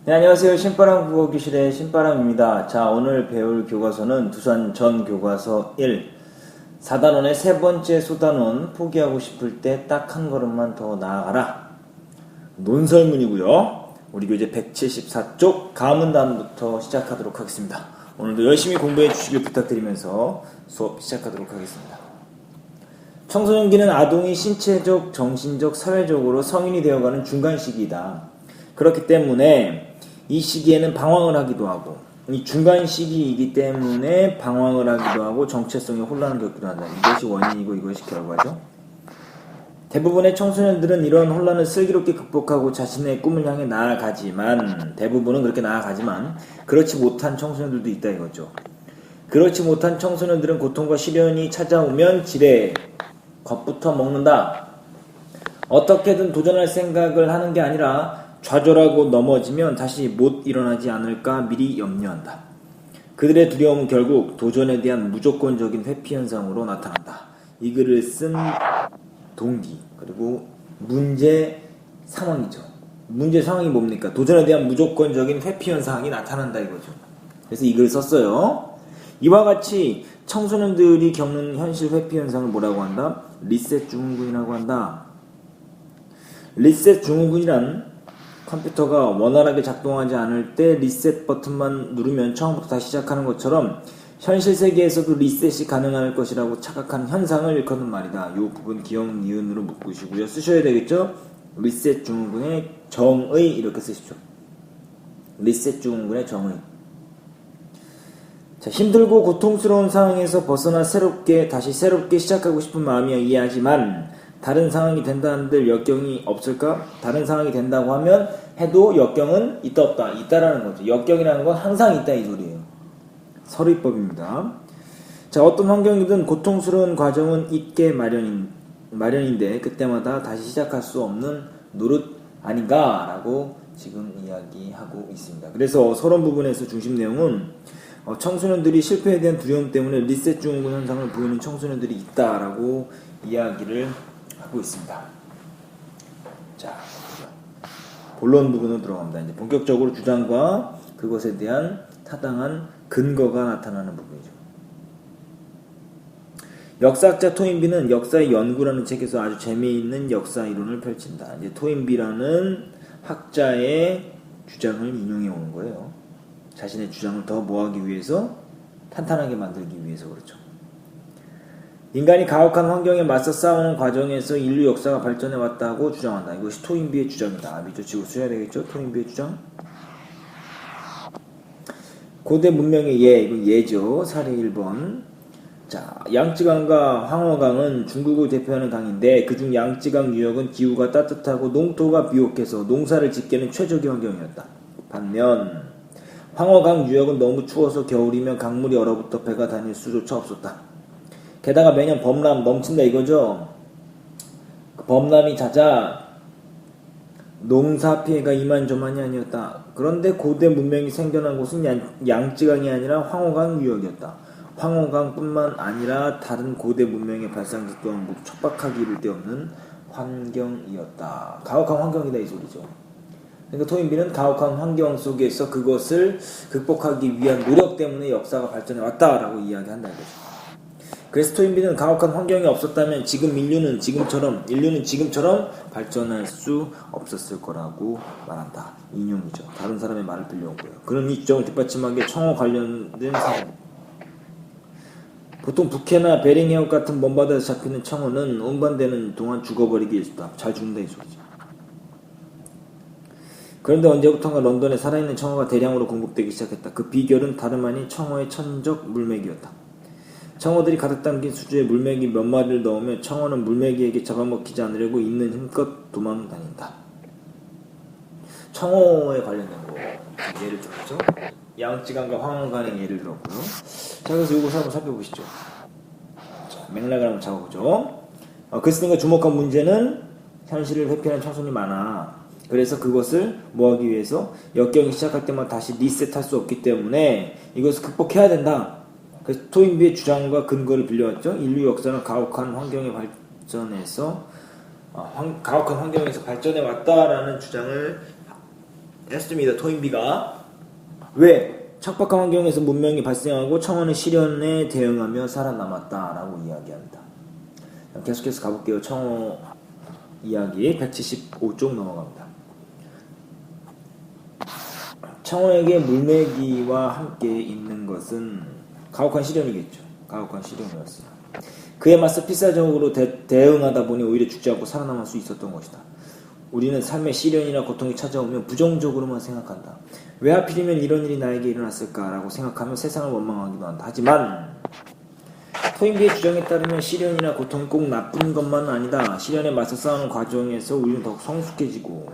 네, 안녕하세요. 신바람 국어교실의 신바람입니다. 자, 오늘 배울 교과서는 두산 전 교과서 1 4단원의 세 번째 소단원 포기하고 싶을 때 딱 한 걸음만 더 나아가라. 논설문이고요. 우리 교재 174쪽 가문단부터 시작하도록 하겠습니다. 오늘도 열심히 공부해 주시길 부탁드리면서 수업 시작하도록 하겠습니다. 청소년기는 아동이 신체적, 정신적, 사회적으로 성인이 되어가는 중간 시기이다. 그렇기 때문에 이 시기에는 방황을 하기도 하고, 이 중간 시기이기 때문에 방황을 하기도 하고 정체성의 혼란을 겪기도 한다. 이것이 원인이고 이것이 결과죠. 대부분의 청소년들은 이런 혼란을 슬기롭게 극복하고 자신의 꿈을 향해 나아가지만, 대부분은 그렇게 나아가지만 그렇지 못한 청소년들도 있다 이거죠. 그렇지 못한 청소년들은 고통과 시련이 찾아오면 지레 겁부터 먹는다. 어떻게든 도전할 생각을 하는 게 아니라 좌절하고 넘어지면 다시 못 일어나지 않을까 미리 염려한다. 그들의 두려움은 결국 도전에 대한 무조건적인 회피 현상으로 나타난다. 이 글을 쓴 동기, 그리고 문제 상황이죠. 문제 상황이 뭡니까? 도전에 대한 무조건적인 회피 현상이 나타난다 이거죠. 그래서 이 글을 썼어요. 이와 같이 청소년들이 겪는 현실 회피 현상을 뭐라고 한다? 리셋 증후군이라고 한다. 리셋 증후군이란 컴퓨터가 원활하게 작동하지 않을 때 리셋 버튼만 누르면 처음부터 다시 시작하는 것처럼 현실 세계에서도 리셋이 가능할 것이라고 착각하는 현상을 일컫는 말이다. 이 부분 기억, 니은으로 묶으시고요. 쓰셔야 되겠죠? 리셋 증후군의 정의 이렇게 쓰십시오. 리셋 증후군의 정의. 자, 힘들고 고통스러운 상황에서 벗어나 다시 새롭게 시작하고 싶은 마음이야 이해하지만 다른 상황이 된다는들 역경이 없을까? 다른 상황이 된다고 하면 해도 역경은 있다 없다. 있다라는 거죠. 역경이라는 건 항상 있다 이 소리예요. 서리법입니다. 자, 어떤 환경이든 고통스러운 과정은 있게 마련인데 그때마다 다시 시작할 수 없는 노릇 아닌가라고 지금 이야기하고 있습니다. 그래서 서론 부분에서 중심 내용은 청소년들이 실패에 대한 두려움 때문에 리셋 증후군 현상을 보이는 청소년들이 있다라고 이야기를 하고 있습니다. 자, 본론 부분으로 들어갑니다. 이제 본격적으로 주장과 그것에 대한 타당한 근거가 나타나는 부분이죠. 역사학자 토인비는 역사의 연구라는 책에서 아주 재미있는 역사 이론을 펼친다. 이제 토인비라는 학자의 주장을 인용해 오는 거예요. 자신의 주장을 더 뭐하기 위해서? 탄탄하게 만들기 위해서 그렇죠. 인간이 가혹한 환경에 맞서 싸우는 과정에서 인류 역사가 발전해 왔다고 주장한다. 이것이 토인비의 주장이다. 밑줄치고 써야 되겠죠? 토인비의 주장. 고대 문명의 이건 예죠. 사례 1번. 자, 양쯔강과 황허강은 중국을 대표하는 강인데 그중 양쯔강 유역은 기후가 따뜻하고 농토가 비옥해서 농사를 짓기에는 최적의 환경이었다. 반면 황허강 유역은 너무 추워서 겨울이면 강물이 얼어붙어 배가 다닐 수조차 없었다. 게다가 매년 범람 넘친다 이거죠. 범람이 잦아 농사 피해가 이만저만이 아니었다. 그런데 고대 문명이 생겨난 곳은 양쯔강이 아니라 황허강 유역이었다. 황허강뿐만 아니라 다른 고대 문명의 발상지 또한 모두 척박하기 이를 데 없는 환경이었다. 가혹한 환경이다 이 소리죠. 그러니까 토인비는 가혹한 환경 속에서 그것을 극복하기 위한 노력 때문에 역사가 발전해 왔다라고 이야기한다 이거죠. 그래서 토인비는 가혹한 환경이 없었다면 지금 인류는 지금처럼 발전할 수 없었을 거라고 말한다. 인용이죠. 다른 사람의 말을 빌려온 거예요. 그런 이 주장을 뒷받침하기에 청어 관련된 사람. 보통 북해나 베링 해협 같은 먼바다에서 잡히는 청어는 운반되는 동안 죽어버리기 일수다. 잘 죽는다 이 소리죠. 그런데 언제부턴가 런던에 살아있는 청어가 대량으로 공급되기 시작했다. 그 비결은 다름 아닌 청어의 천적 물매기였다. 청어들이 가득 담긴 수주에 물매기 몇 마리를 넣으면 청어는 물매기에게 잡아먹히지 않으려고 있는 힘껏 도망다닌다. 청어에 관련된 거 예를 들었죠. 양쯔강과 황허강의 예를 들었고요. 자, 그래서 이것을 한번 살펴보시죠. 자, 맥락을 한번 잡아보죠. 글쓴이가 주목한 문제는 현실을 회피하는 청소년이 많아. 그래서 그것을 뭐하기 위해서 역경이 시작할 때마다 다시 리셋할 수 없기 때문에 이것을 극복해야 된다. 그래서 토인비의 주장과 근거를 빌려왔죠. 인류 역사는 가혹한 환경에서 발전해 왔다라는 주장을 했습니다. 토인비가. 왜? 척박한 환경에서 문명이 발생하고 청원의 시련에 대응하며 살아남았다라고 이야기합니다. 계속해서 가볼게요. 청어 이야기 175쪽 넘어갑니다. 청어에게 물매기와 함께 있는 것은 가혹한 시련이겠죠. 가혹한 시련이었어요. 그에 맞서 필사적으로 대응하다 보니 오히려 죽지 않고 살아남을 수 있었던 것이다. 우리는 삶의 시련이나 고통이 찾아오면 부정적으로만 생각한다. 왜 하필이면 이런 일이 나에게 일어났을까라고 생각하며 세상을 원망하기도 한다. 하지만 토인비의 주장에 따르면 시련이나 고통이 꼭 나쁜 것만은 아니다. 시련에 맞서 싸우는 과정에서 우리는 더욱 성숙해지고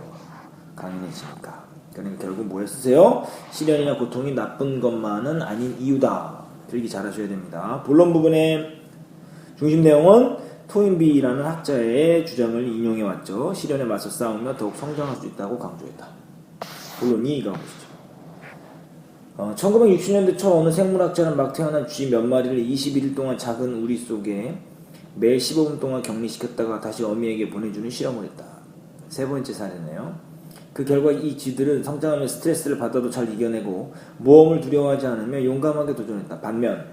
강인해지니까. 그러니까 결국 뭐였으세요? 시련이나 고통이 나쁜 것만은 아닌 이유다. 들기 잘하셔야 됩니다. 본론 부분의 중심 내용은 토인비라는 학자의 주장을 인용해왔죠. 시련에 맞서 싸우며 더욱 성장할 수 있다고 강조했다. 본론이 이거 보시죠. 1960년대 초 어느 생물학자는 막 태어난 쥐 몇 마리를 21일 동안 작은 우리 속에 매일 15분 동안 격리시켰다가 다시 어미에게 보내주는 실험을 했다. 세 번째 사례네요. 그 결과 이 쥐들은 성장하며 스트레스를 받아도 잘 이겨내고 모험을 두려워하지 않으며 용감하게 도전했다. 반면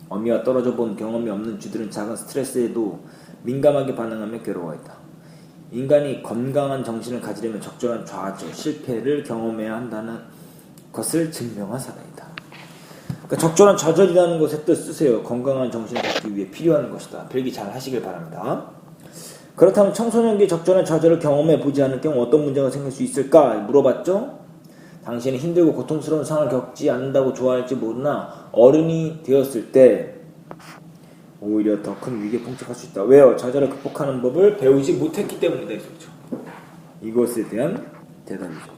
어미와 떨어져 본 경험이 없는 쥐들은 작은 스트레스에도 민감하게 반응하며 괴로워했다. 인간이 건강한 정신을 가지려면 적절한 좌절, 실패를 경험해야 한다는 것을 증명한 사례이다. 그러니까 적절한 좌절이라는 것에 뜻 쓰세요. 건강한 정신을 갖기 위해 필요한 것이다. 필기 잘 하시길 바랍니다. 그렇다면 청소년기에 적절한 좌절을 경험해 보지 않을 경우 어떤 문제가 생길 수 있을까 물어봤죠. 당신이 힘들고 고통스러운 상황을 겪지 않는다고 좋아할지 모르나 어른이 되었을 때 오히려 더 큰 위기에 봉착할 수 있다. 왜요? 좌절을 극복하는 법을 배우지 못했기 때문이다. 이거죠. 이것에 대한 대답이죠.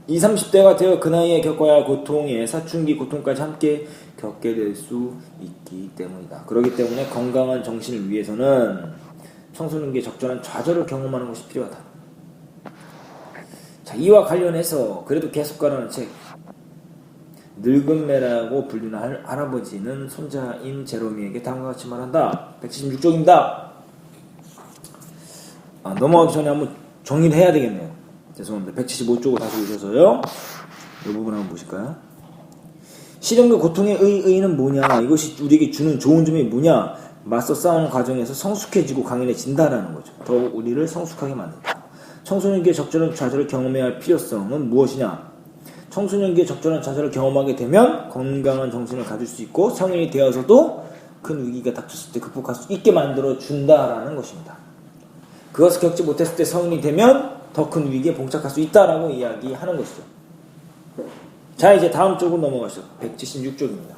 20, 30대가 되어 그 나이에 겪어야 할 고통에 사춘기 고통까지 함께 겪게 될 수 있기 때문이다. 그렇기 때문에 건강한 정신을 위해서는 청소년기에 적절한 좌절을 경험하는 것이 필요하다. 자, 이와 관련해서 그래도 계속 가라는 책 늙은매라고 불리는 할아버지는 손자인 제로미에게 다음과 같이 말한다. 176쪽입니다. 넘어가기 전에 한번 정리를 해야 되겠네요. 죄송합니다. 175쪽을 다시 오셔서요. 이 부분 한번 보실까요? 시련과 고통의 의의는 뭐냐? 이것이 우리에게 주는 좋은 점이 뭐냐? 맞서 싸우는 과정에서 성숙해지고 강인해진다라는 거죠. 더욱 우리를 성숙하게 만든다. 청소년기에 적절한 좌절을 경험해야 할 필요성은 무엇이냐? 청소년기에 적절한 좌절을 경험하게 되면 건강한 정신을 가질 수 있고 성인이 되어서도 큰 위기가 닥쳤을 때 극복할 수 있게 만들어 준다라는 것입니다. 그것을 겪지 못했을 때 성인이 되면 더 큰 위기에 봉착할 수 있다라고 이야기하는 것이죠. 자, 이제 다음 쪽으로 넘어가시죠. 176쪽입니다.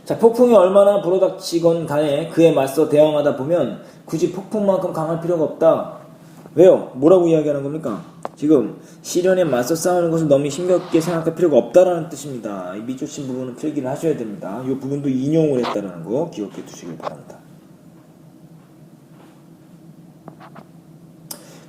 자, 폭풍이 얼마나 불어닥치건 간에 그에 맞서 대응하다 보면 굳이 폭풍만큼 강할 필요가 없다. 왜요? 뭐라고 이야기하는 겁니까? 지금 시련에 맞서 싸우는 것을 너무 힘겹게 생각할 필요가 없다라는 뜻입니다. 이 밑줄친 부분은 필기를 하셔야 됩니다. 이 부분도 인용을 했다라는 거 기억해 두시길 바랍니다.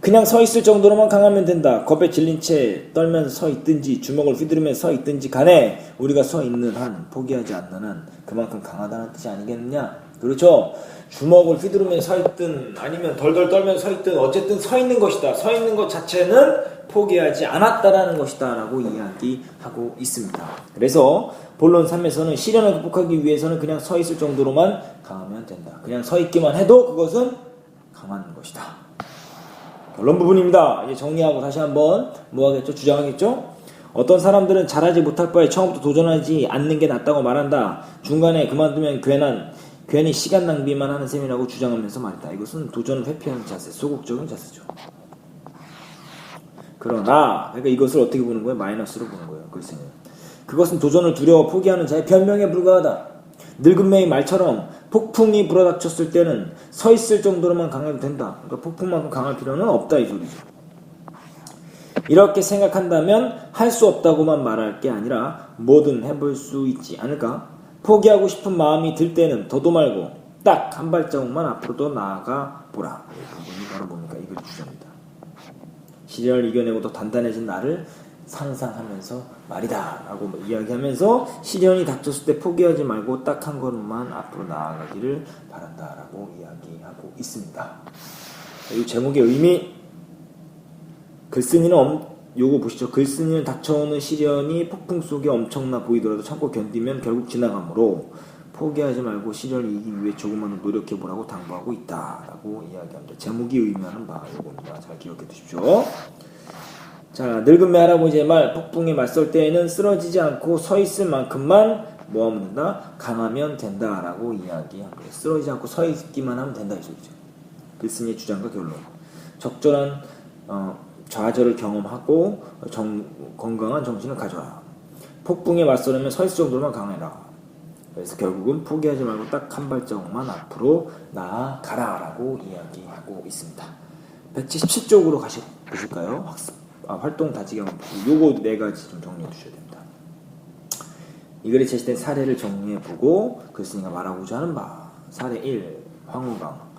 그냥 서 있을 정도로만 강하면 된다. 겁에 질린 채 떨면서 서 있든지 주먹을 휘두르면서 서 있든지 간에 우리가 서 있는 한, 포기하지 않는 한 그만큼 강하다는 뜻이 아니겠느냐? 그렇죠? 주먹을 휘두르면서 서 있든 아니면 덜덜 떨면서 서 있든 어쨌든 서 있는 것이다. 서 있는 것 자체는 포기하지 않았다라는 것이다 라고 이야기하고 있습니다. 그래서 본론 3에서는 시련을 극복하기 위해서는 그냥 서 있을 정도로만 강하면 된다. 그냥 서 있기만 해도 그것은 강한 것이다. 결론 부분입니다. 이제 정리하고 다시 한번 뭐 하겠죠? 주장하겠죠? 어떤 사람들은 잘하지 못할 바에 처음부터 도전하지 않는 게 낫다고 말한다. 중간에 그만두면 괜히 시간 낭비만 하는 셈이라고 주장하면서 말했다. 이것은 도전을 회피하는 자세, 소극적인 자세죠. 그러나 그러니까 이것을 어떻게 보는 거예요? 마이너스로 보는 거예요. 글쎄요. 그것은 도전을 두려워 포기하는 자의 변명에 불과하다. 늙은 매의 말처럼 폭풍이 불어닥쳤을 때는 서 있을 정도로만 강해도 된다. 그러니까 폭풍만큼 강할 필요는 없다 이 소리죠. 이렇게 생각한다면 할 수 없다고만 말할 게 아니라 뭐든 해볼 수 있지 않을까? 포기하고 싶은 마음이 들 때는 더도 말고 딱 한 발자국만 앞으로 더 나아가 보라. 이 부분이 바로 뭡니까? 이걸 주장입니다. 시련을 이겨내고 더 단단해진 나를 상상하면서 말이다 라고 이야기하면서 시련이 닥쳤을 때 포기하지 말고 딱 한 걸음만 앞으로 나아가기를 바란다 라고 이야기하고 있습니다. 이 제목의 의미, 글쓴이는 요거 보시죠. 글쓴이는 닥쳐오는 시련이 폭풍 속에 엄청나 보이더라도 참고 견디면 결국 지나가므로 포기하지 말고 시련을 이기기 위해 조금만 더 노력해보라고 당부하고 있다 라고 이야기합니다. 제목이 의미하는 바 요겁니다. 잘 기억해 두십시오. 자, 늙은 매 할아버지의 말, 폭풍에 맞설 때에는 쓰러지지 않고 서 있을 만큼만 뭐하면 된다? 강하면 된다 라고 이야기합니다. 쓰러지지 않고 서 있기만 하면 된다 이 소리죠. 글쓴이의 주장과 결론. 적절한 좌절을 경험하고 건강한 정신을 가져라. 폭풍에 맞서려면 서 있을 정도로만 강해라. 그래서 결국은 포기하지 말고 딱 한 발자국만 앞으로 나아가라 라고 이야기하고 있습니다. 177쪽으로 보실까요? 활동 다지기 한번 보고 요거 4가지 좀 정리해 주셔야 됩니다. 이 글에 제시된 사례를 정리해 보고 글쓴이가 말하고자 하는 바. 사례 1. 황후강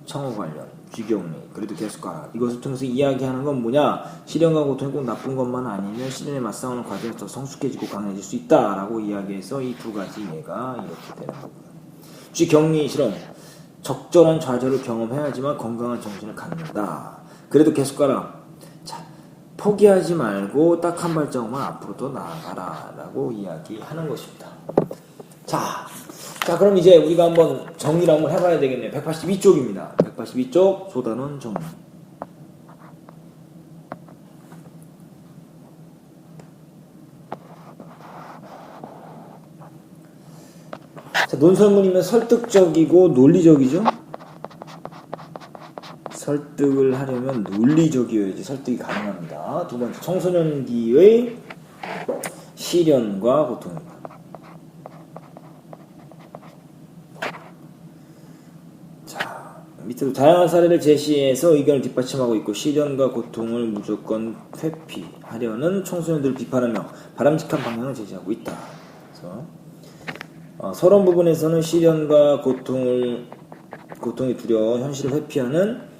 청어 관련 쥐경리 그래도 계속 가라. 이것을 통해서 이야기하는 건 뭐냐? 시련과 고통이 꼭 나쁜 것만 아니면 시련에 맞서는 과정에서 성숙해지고 강해질 수 있다 라고 이야기해서 이 2가지 예가 이렇게 되는 거고요. 쥐경리 실험. 적절한 좌절을 경험해야지만 건강한 정신을 갖는다. 그래도 계속 가라. 자, 포기하지 말고 딱 한 발자국만 앞으로 더 나아가라 라고 이야기하는 것입니다. 자, 그럼 이제 우리가 한번 정리를 한번 해봐야 되겠네요. 182쪽입니다. 182쪽 소단원 정리. 자, 논설문이면 설득적이고 논리적이죠? 설득을 하려면 논리적이어야지 설득이 가능합니다. 2번째, 청소년기의 시련과 고통입니다. 자, 밑에도 다양한 사례를 제시해서 의견을 뒷받침하고 있고 시련과 고통을 무조건 회피하려는 청소년들을 비판하며 바람직한 방향을 제시하고 있다. 그래서 서론 부분에서는 시련과 고통이 두려워 현실을 회피하는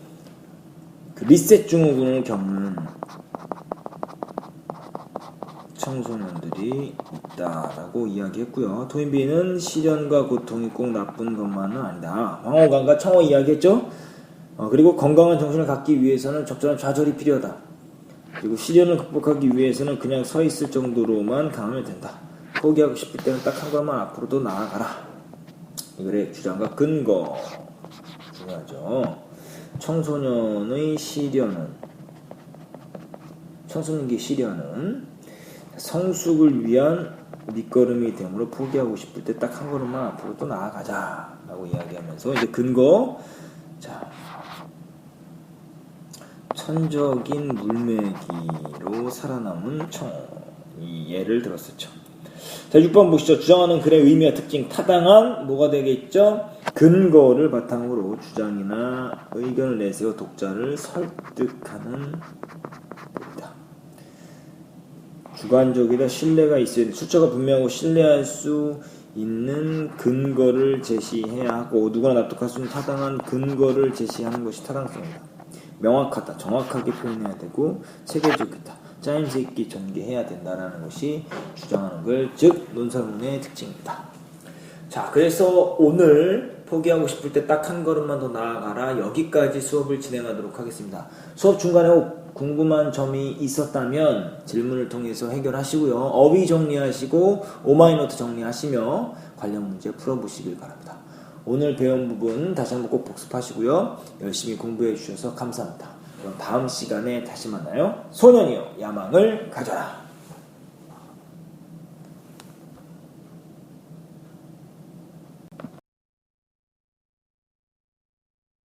그 리셋 증후군을 겪는 청소년들이 있다라고 이야기했고요. 토인비는 시련과 고통이 꼭 나쁜 것만은 아니다. 황홀감과 청어 이야기했죠. 그리고 건강한 정신을 갖기 위해서는 적절한 좌절이 필요하다. 그리고 시련을 극복하기 위해서는 그냥 서 있을 정도로만 강하면 된다. 포기하고 싶을 때는 딱 한 걸만 앞으로도 나아가라. 이글의 주장과 근거 중요하죠. 청소년기 시련은 성숙을 위한 밑거름이 되므로 포기하고 싶을 때 딱 한 걸음만 앞으로 또 나아가자 라고 이야기하면서 이제 근거. 자, 천적인 물매기로 살아남은 청어, 이 예를 들었었죠. 자, 6번 보시죠. 주장하는 글의 의미와 특징, 타당한 뭐가 되겠죠? 근거를 바탕으로 주장이나 의견을 내세워 독자를 설득하는 겁니다. 주관적이다. 신뢰가 있어야 돼. 숫자가 분명하고 신뢰할 수 있는 근거를 제시해야 하고 누구나 납득할 수 있는 타당한 근거를 제시하는 것이 타당성이다. 명확하다. 정확하게 표현해야 되고 체계적이다. 짜임새 있게 전개해야 된다는 것이 주장하는 글, 즉 논설문의 특징입니다. 자, 그래서 오늘 포기하고 싶을 때 딱 한 걸음만 더 나아가라. 여기까지 수업을 진행하도록 하겠습니다. 수업 중간에 궁금한 점이 있었다면 질문을 통해서 해결하시고요. 어휘 정리하시고 오마이노트 정리하시며 관련 문제 풀어보시길 바랍니다. 오늘 배운 부분 다시 한번 꼭 복습하시고요. 열심히 공부해 주셔서 감사합니다. 그럼 다음 시간에 다시 만나요. 소년이여 야망을 가져라.